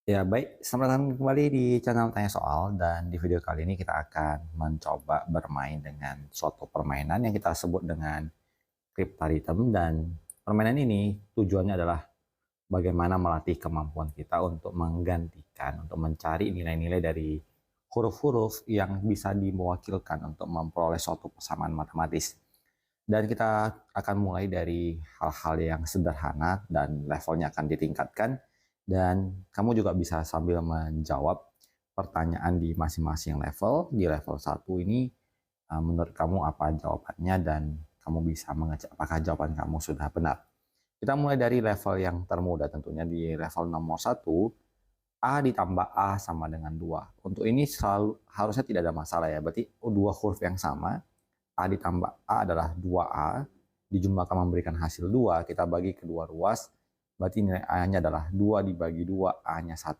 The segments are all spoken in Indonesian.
Ya, baik. Selamat datang kembali di channel Tanya Soal, dan di video kali ini kita akan mencoba bermain dengan suatu permainan yang kita sebut dengan Cryptaritum. Dan permainan ini tujuannya adalah bagaimana melatih kemampuan kita untuk menggantikan, untuk mencari nilai-nilai dari huruf-huruf yang bisa diwakilkan untuk memperoleh suatu persamaan matematis. Dan kita akan mulai dari hal-hal yang sederhana dan levelnya akan ditingkatkan. Dan kamu juga bisa sambil menjawab pertanyaan di masing-masing level. Di level 1 ini, menurut kamu apa jawabannya, dan kamu bisa mengecek apakah jawaban kamu sudah benar. Kita mulai dari level yang termudah tentunya. Di level nomor 1, A ditambah A sama dengan 2. Untuk ini selalu harusnya tidak ada masalah ya. Berarti dua huruf yang sama, A ditambah A adalah 2A, dijumlahkan memberikan hasil 2, kita bagi kedua ruas, berarti nilai A-nya adalah 2 dibagi 2, A-nya 1.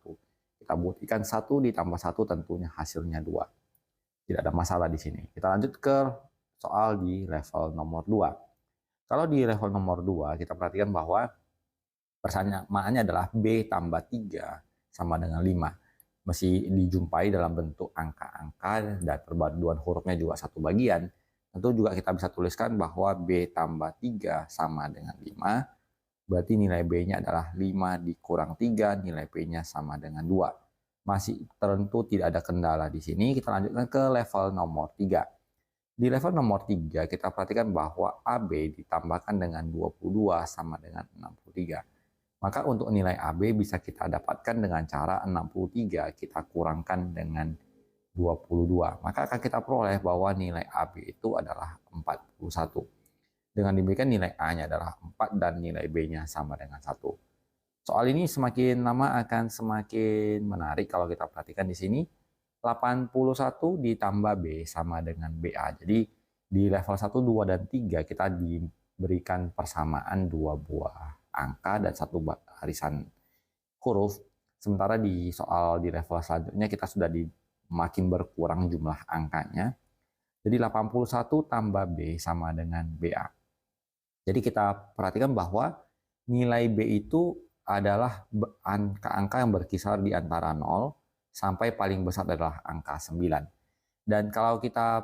Kita buktikan 1 ditambah 1 tentunya hasilnya 2. Tidak ada masalah di sini. Kita lanjut ke soal di level nomor 2. Kalau di level nomor 2, kita perhatikan bahwa persamaannya adalah B tambah 3 sama dengan 5. Masih dijumpai dalam bentuk angka-angka dan perpaduan hurufnya juga satu bagian. Tentu juga kita bisa tuliskan bahwa B tambah 3 sama dengan 5. Berarti nilai B-nya adalah 5 dikurang 3, nilai B-nya sama dengan 2. Masih tentu tidak ada kendala di sini. Kita lanjutkan ke level nomor 3. Di level nomor 3, kita perhatikan bahwa AB ditambahkan dengan 22 sama dengan 63. Maka untuk nilai AB bisa kita dapatkan dengan cara 63 kita kurangkan dengan 22. Maka akan kita peroleh bahwa nilai AB itu adalah 41. Dengan demikian nilai A-nya adalah 4 dan nilai B-nya sama dengan 1. Soal ini semakin lama akan semakin menarik kalau kita perhatikan di sini. 81 ditambah B sama dengan BA. Jadi di level 1, 2, dan 3 kita diberikan persamaan dua buah angka dan satu barisan huruf. Sementara di soal di level selanjutnya kita sudah makin berkurang jumlah angkanya. Jadi 81 tambah B sama dengan BA. Jadi kita perhatikan bahwa nilai B itu adalah angka-angka yang berkisar di antara 0 sampai paling besar adalah angka 9. Dan kalau kita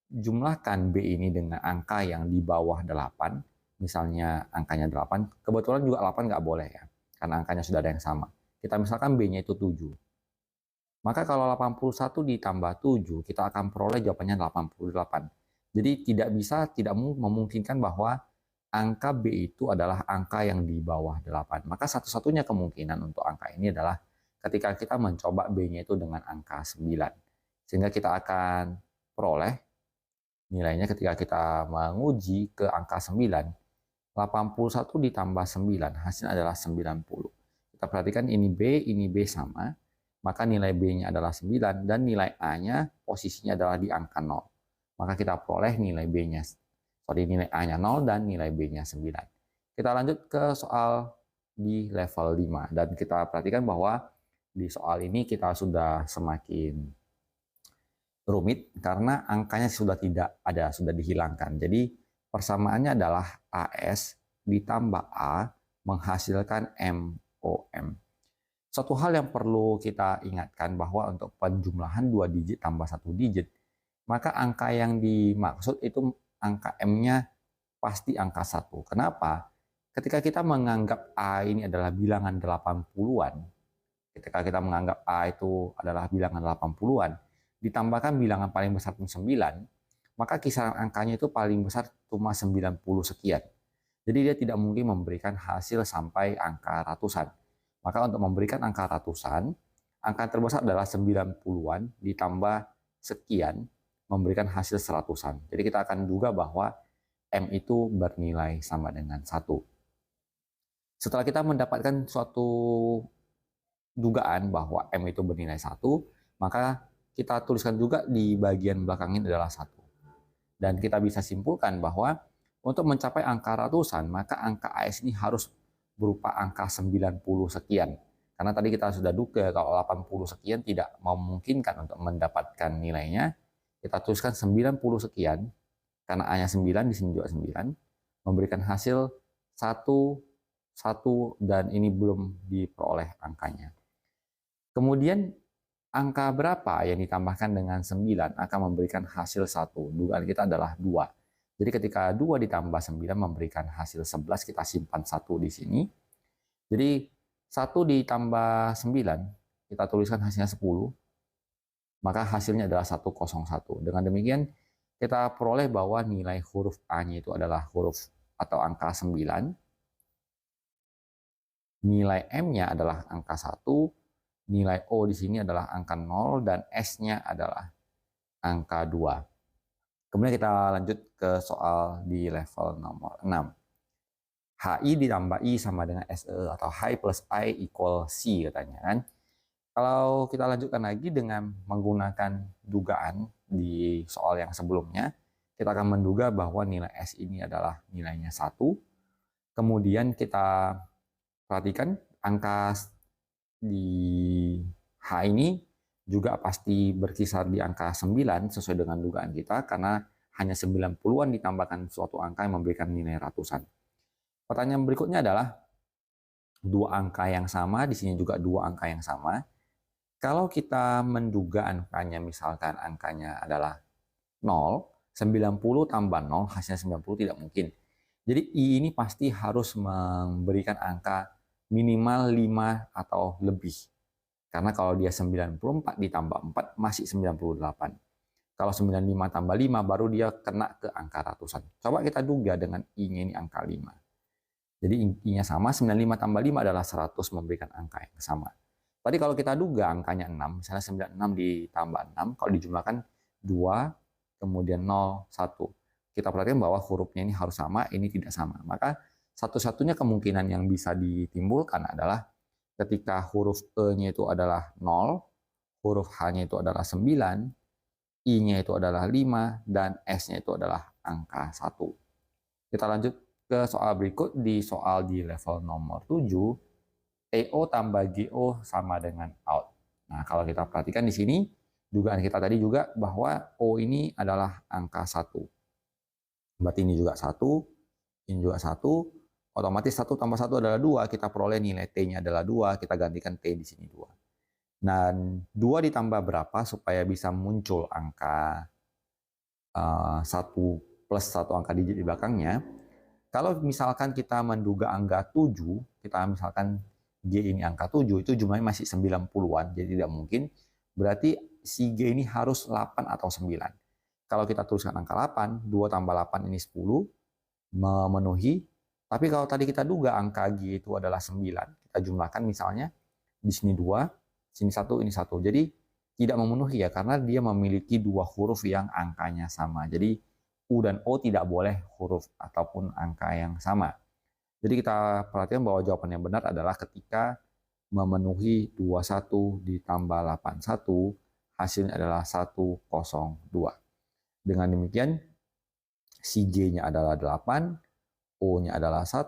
jumlahkan B ini dengan angka yang di bawah 8, misalnya angkanya 8, kebetulan juga 8 nggak boleh ya, karena angkanya sudah ada yang sama. Kita misalkan B-nya itu 7. Maka kalau 81 ditambah 7, kita akan peroleh jawabannya 88. Jadi tidak memungkinkan bahwa angka B itu adalah angka yang di bawah 8. Maka satu-satunya kemungkinan untuk angka ini adalah ketika kita mencoba B-nya itu dengan angka 9. Sehingga kita akan peroleh nilainya ketika kita menguji ke angka 9. 81 ditambah 9, hasilnya adalah 90. Kita perhatikan ini B sama, maka nilai B-nya adalah 9 dan nilai A-nya posisinya adalah di angka 0. Maka kita peroleh nilai B-nya, nilai A-nya 0 dan nilai B-nya 9. Kita lanjut ke soal di level 5 dan kita perhatikan bahwa di soal ini kita sudah semakin rumit karena angkanya sudah tidak ada, sudah dihilangkan. Jadi persamaannya adalah AS ditambah A menghasilkan MOM. Satu hal yang perlu kita ingatkan bahwa untuk penjumlahan 2 digit tambah 1 digit, maka angka yang dimaksud itu angka M-nya pasti angka 1. Kenapa? Ketika kita menganggap A ini adalah bilangan 80-an, ketika kita menganggap A itu adalah bilangan 80-an, ditambahkan bilangan paling besar pun 9, maka kisaran angkanya itu paling besar cuma 90 sekian. Jadi dia tidak mungkin memberikan hasil sampai angka ratusan. Maka untuk memberikan angka ratusan, angka terbesar adalah 90-an ditambah sekian, memberikan hasil seratusan. Jadi kita akan duga bahwa M itu bernilai sama dengan 1. Setelah kita mendapatkan suatu dugaan bahwa M itu bernilai 1, maka kita tuliskan juga di bagian belakang ini adalah 1. Dan kita bisa simpulkan bahwa untuk mencapai angka ratusan, maka angka AS ini harus berupa angka 90 sekian. Karena tadi kita sudah duga kalau 80 sekian tidak memungkinkan untuk mendapatkan nilainya. Kita tuliskan 90 sekian, karena A-nya 9, di sini juga 9, memberikan hasil 1, 1, dan ini belum diperoleh angkanya. Kemudian angka berapa yang ditambahkan dengan 9 akan memberikan hasil 1. Dugaan kita adalah 2. Jadi ketika 2 ditambah 9 memberikan hasil 11, kita simpan 1 di sini. Jadi 1 ditambah 9, kita tuliskan hasilnya 10, maka hasilnya adalah 101. Dengan demikian, kita peroleh bahwa nilai huruf A-nya itu adalah huruf atau angka 9, nilai M-nya adalah angka 1, nilai O di sini adalah angka 0, dan S-nya adalah angka 2. Kemudian kita lanjut ke soal di level nomor 6. HI ditambah I sama dengan SE, atau Hi plus I equal C katanya kan. Kalau kita lanjutkan lagi dengan menggunakan dugaan di soal yang sebelumnya, kita akan menduga bahwa nilai S ini adalah nilainya 1. Kemudian kita perhatikan angka di H ini juga pasti berkisar di angka 9 sesuai dengan dugaan kita, karena hanya 90-an ditambahkan suatu angka yang memberikan nilai ratusan. Pertanyaan berikutnya adalah dua angka yang sama, di sini juga dua angka yang sama. Kalau kita menduga angkanya, misalkan angkanya adalah 0, 90 tambah 0 hasilnya 90 tidak mungkin. Jadi I ini pasti harus memberikan angka minimal 5 atau lebih. Karena kalau dia 94 ditambah 4 masih 98. Kalau 95 tambah 5 baru dia kena ke angka ratusan. Coba kita duga dengan I-nya ini angka 5. Jadi I-nya sama, 95 tambah 5 adalah 100, memberikan angka yang sama. Tadi kalau kita duga angkanya 6, misalnya 96 ditambah 6, kalau dijumlahkan 2, kemudian 0, 1. Kita perhatikan bahwa hurufnya ini harus sama, ini tidak sama. Maka satu-satunya kemungkinan yang bisa ditimbulkan adalah ketika huruf E-nya itu adalah 0, huruf H-nya itu adalah 9, I-nya itu adalah 5, dan S-nya itu adalah angka 1. Kita lanjut ke soal berikut. Di soal di level nomor 7, TO tambah GO sama dengan out. Nah, kalau kita perhatikan di sini, dugaan kita tadi juga bahwa O ini adalah angka 1. Berarti ini juga 1, ini juga 1. Otomatis 1 tambah 1 adalah 2, kita peroleh nilai T-nya adalah 2, kita gantikan T di sini 2. Dan 2 ditambah berapa supaya bisa muncul angka 1 plus 1 angka digit di belakangnya. Kalau misalkan kita menduga angka 7, kita misalkan G ini angka 7, itu jumlahnya masih 90-an, jadi tidak mungkin. Berarti si G ini harus 8 atau 9. Kalau kita tuliskan angka 8, 2 tambah 8 ini 10, memenuhi. Tapi kalau tadi kita duga angka G itu adalah 9, kita jumlahkan misalnya di sini 2, sini 1, ini 1. Jadi tidak memenuhi ya, karena dia memiliki dua huruf yang angkanya sama. Jadi U dan O tidak boleh huruf ataupun angka yang sama. Jadi kita perhatikan bahwa jawaban yang benar adalah ketika memenuhi 21 ditambah 81, hasilnya adalah 102. Dengan demikian, si G-nya adalah 8, O-nya adalah 1,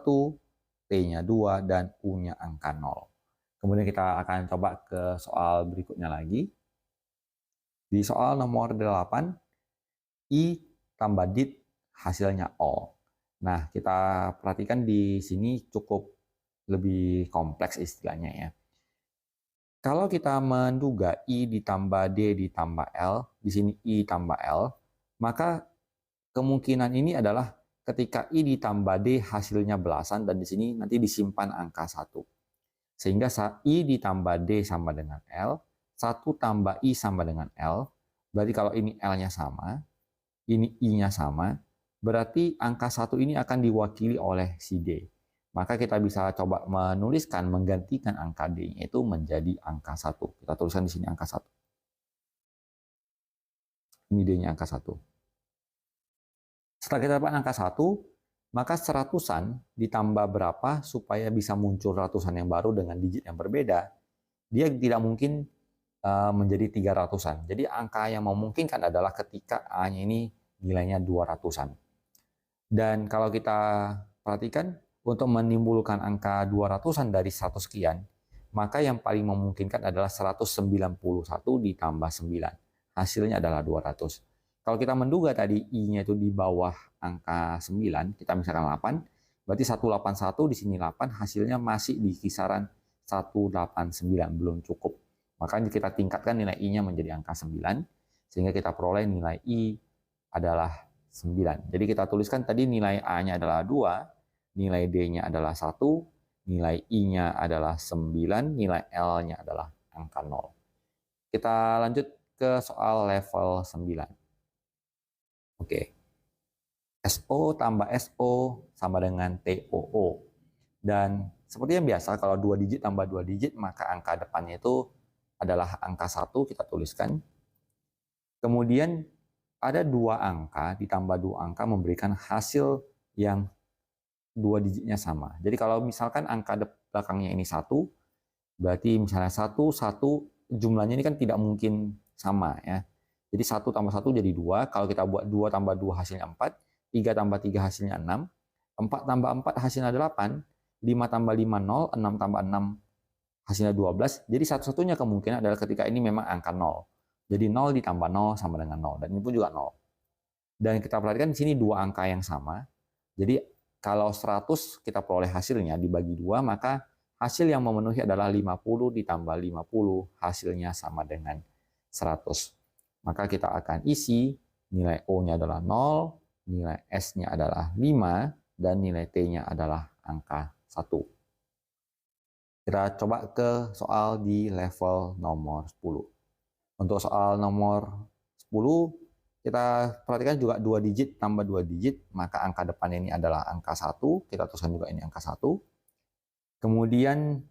T-nya 2, dan U-nya angka 0. Kemudian kita akan coba ke soal berikutnya lagi. Di soal nomor 8, I tambah DIT hasilnya O. Nah, kita perhatikan di sini cukup lebih kompleks istilahnya ya. Kalau kita menduga I ditambah D ditambah L, di sini I tambah L, maka kemungkinan ini adalah ketika I ditambah D hasilnya belasan, dan di sini nanti disimpan angka 1. Sehingga I ditambah D sama dengan L, 1 tambah I sama dengan L, berarti kalau ini L-nya sama, ini I-nya sama, berarti angka 1 ini akan diwakili oleh si D. Maka kita bisa coba menuliskan, menggantikan angka D-nya itu menjadi angka 1. Kita tuliskan di sini angka 1. Ini D-nya angka 1. Setelah kita dapat angka 1, maka seratusan ditambah berapa supaya bisa muncul ratusan yang baru dengan digit yang berbeda. Dia tidak mungkin menjadi 300-an. Jadi angka yang memungkinkan adalah ketika A-nya ini nilainya 200-an. Dan kalau kita perhatikan, untuk menimbulkan angka 200-an dari 100 sekian, maka yang paling memungkinkan adalah 191 ditambah 9. Hasilnya adalah 200. Kalau kita menduga tadi I-nya itu di bawah angka 9, kita misalkan 8, berarti 181 di sini 8, hasilnya masih di kisaran 189, belum cukup. Maka kita tingkatkan nilai I-nya menjadi angka 9, sehingga kita peroleh nilai I adalah 9. Jadi kita tuliskan tadi nilai A-nya adalah 2, nilai D-nya adalah 1, nilai I-nya adalah 9, nilai L-nya adalah angka 0. Kita lanjut ke soal level 9. Oke. SO tambah SO sama dengan TOO. Dan seperti yang biasa, kalau 2 digit tambah 2 digit, maka angka depannya itu adalah angka 1, kita tuliskan. Kemudian ada 2 angka, ditambah 2 angka memberikan hasil yang 2 digitnya sama. Jadi kalau misalkan angka belakangnya ini 1, berarti misalnya 1, 1, jumlahnya ini kan tidak mungkin sama ya. Jadi 1 tambah 1 jadi 2, kalau kita buat 2 tambah 2 hasilnya 4, 3 tambah 3 hasilnya 6, 4 tambah 4 hasilnya 8, 5 tambah 5 0, 6 tambah 6 hasilnya 12. Jadi satu-satunya kemungkinan adalah ketika ini memang angka 0. Jadi 0 ditambah 0 sama dengan 0. Dan ini pun juga 0. Dan kita perhatikan di sini 2 angka yang sama. Jadi kalau 100 kita peroleh hasilnya dibagi 2, maka hasil yang memenuhi adalah 50 ditambah 50, hasilnya sama dengan 100. Maka kita akan isi nilai O-nya adalah 0, nilai S-nya adalah 5, dan nilai T-nya adalah angka 1. Kita coba ke soal di level nomor 10. Untuk soal nomor 10, kita perhatikan juga 2 digit tambah 2 digit, maka angka depannya ini adalah angka 1. Kita tuliskan juga ini angka 1. Kemudian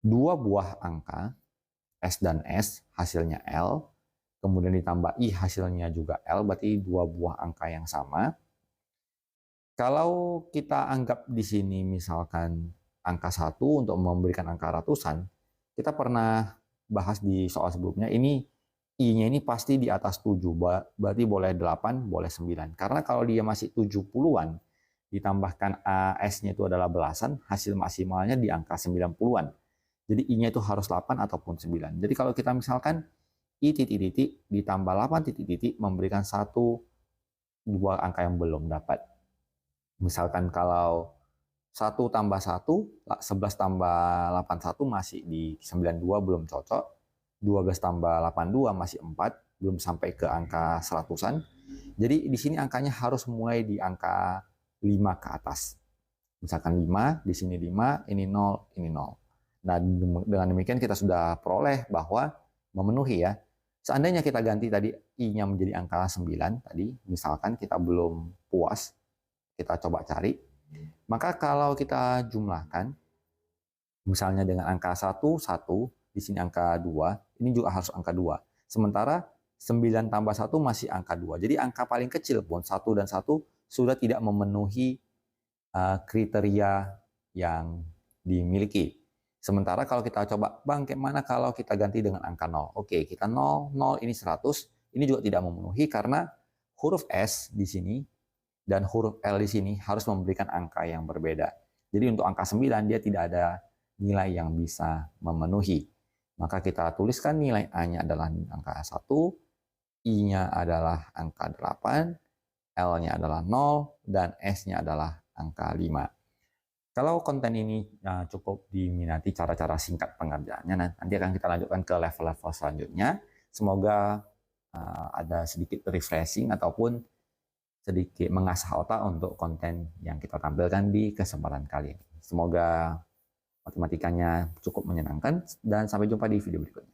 2 buah angka, S dan S, hasilnya L. Kemudian ditambah I, hasilnya juga L, berarti 2 buah angka yang sama. Kalau kita anggap di sini misalkan angka 1 untuk memberikan angka ratusan, kita pernah bahas di soal sebelumnya, ini I-nya ini pasti di atas 7, berarti boleh 8, boleh 9. Karena kalau dia masih 70-an, ditambahkan AS-nya itu adalah belasan, hasil maksimalnya di angka 90-an. Jadi I-nya itu harus 8 ataupun 9. Jadi kalau kita misalkan I titik-titik ditambah 8 titik-titik memberikan 1 dua angka yang belum dapat. Misalkan kalau 1 tambah 1, 11 tambah 81 masih di 92, belum cocok. 12 tambah 82 masih 4, belum sampai ke angka 100-an. Jadi di sini angkanya harus mulai di angka 5 ke atas. Misalkan 5, di sini 5, ini 0, ini 0. Nah, dengan demikian kita sudah peroleh bahwa memenuhi ya. Seandainya kita ganti tadi I-nya menjadi angka 9 tadi, misalkan kita belum puas, kita coba cari. Maka kalau kita jumlahkan, misalnya dengan angka 1, 1, di sini angka 2, ini juga harus angka 2. Sementara 9 tambah 1 masih angka 2. Jadi angka paling kecil pun 1 dan 1 sudah tidak memenuhi kriteria yang dimiliki. Sementara kalau kita coba, bang, gimana kalau kita ganti dengan angka 0? Oke, kita 0, 0 ini 100, ini juga tidak memenuhi karena huruf S di sini dan huruf L di sini harus memberikan angka yang berbeda. Jadi untuk angka 9 dia tidak ada nilai yang bisa memenuhi. Maka kita tuliskan nilai A-nya adalah angka 1, I-nya adalah angka 8, L-nya adalah 0, dan S-nya adalah angka 5. Kalau konten ini cukup diminati cara-cara singkat pengerjaannya, nanti akan kita lanjutkan ke level-level selanjutnya. Semoga ada sedikit refreshing ataupun sedikit mengasah otak untuk konten yang kita tampilkan di kesempatan kali ini. Semoga matematikanya cukup menyenangkan dan sampai jumpa di video berikutnya.